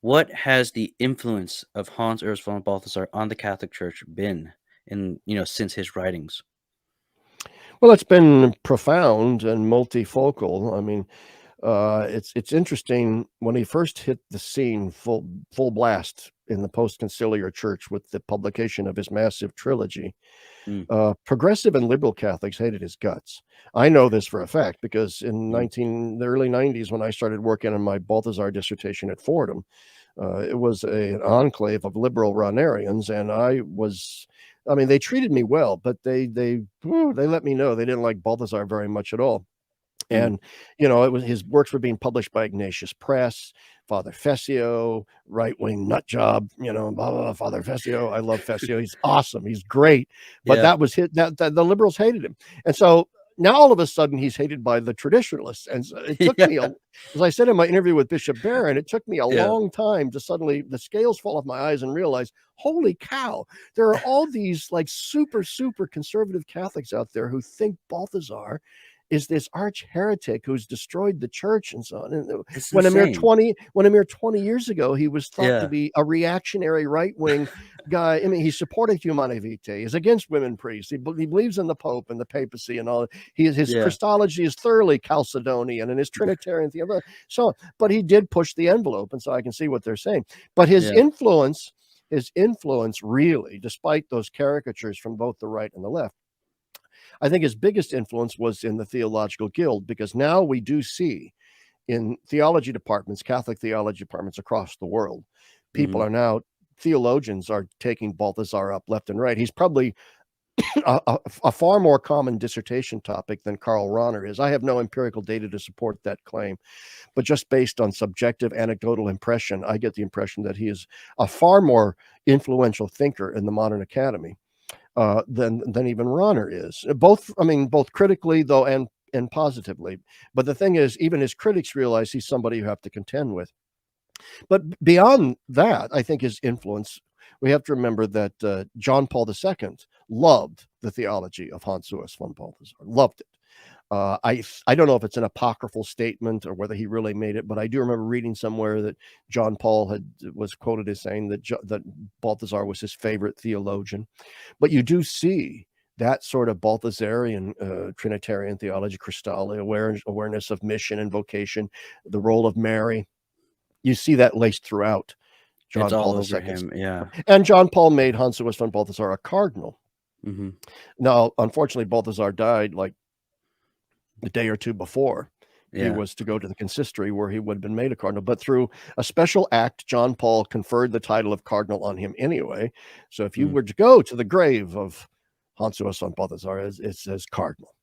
What has the influence of Hans Urs von Balthasar on the Catholic Church been since his writings? Well, it's been profound and multifocal. I mean, it's interesting when he first hit the scene full blast in the post-conciliar church with the publication of his massive trilogy. Mm, Progressive and liberal Catholics hated his guts. I know this for a fact because in mm. the early 90s, when I started working on my Balthasar dissertation at Fordham, it was an enclave of liberal Ranierians, and I mean, they treated me well, but they let me know they didn't like Balthasar very much at all. Mm. And, it was his works were being published by Ignatius Press, Father Fessio, right-wing nut job, blah, blah, blah, Father Fessio. I love Fessio. He's awesome. He's great. But Yeah. that was that the liberals hated him. And so now all of a sudden he's hated by the traditionalists. And so it took me, Yeah. as I said in my interview with Bishop Barron, it took me a Yeah. long time to suddenly the scales fall off my eyes and realize, holy cow, there are all these like super, super conservative Catholics out there who think Balthasar is this arch heretic who's destroyed the church and so on. And It's when insane. a mere 20 years ago, he was thought to Yeah. be a reactionary right-wing guy. I mean, he supported Humanae Vitae. He's against women priests. He believes in the Pope and the papacy and all. His Yeah. Christology is thoroughly Chalcedonian and his Trinitarian theology. So, but he did push the envelope, and so I can see what they're saying. But Yeah. his influence really, despite those caricatures from both the right and the left, I think his biggest influence was in the theological guild, because now we do see in theology departments, Catholic theology departments across the world, Mhm. people are now theologians are taking Balthasar up left and right. He's probably a far more common dissertation topic than Karl Rahner is. I have no empirical data to support that claim, but just based on subjective anecdotal impression, I get the impression that he is a far more influential thinker in the modern academy than even Ronner is. Both critically though and positively. But the thing is, even his critics realize he's somebody you have to contend with. But beyond that, I think his influence. We have to remember that John Paul II loved the theology of Hans Urs von Balthasar, loved it. I don't know if it's an apocryphal statement or whether he really made it, but I do remember reading somewhere that John Paul was quoted as saying that Balthasar was his favorite theologian. But you do see that sort of Balthasarian Trinitarian theology, Christology, awareness of mission and vocation, the role of Mary. You see that laced throughout It's John all Paul over II's. him. Yeah. And John Paul made Hans Urs von Balthasar a cardinal. Mhm. Now, unfortunately, Balthasar died like the day or two before he Yeah. was to go to the consistory where he would have been made a cardinal. But through a special act, John Paul conferred the title of cardinal on him anyway. So if you Mm. were to go to the grave of Hans Urs von Balthasar, it says cardinal.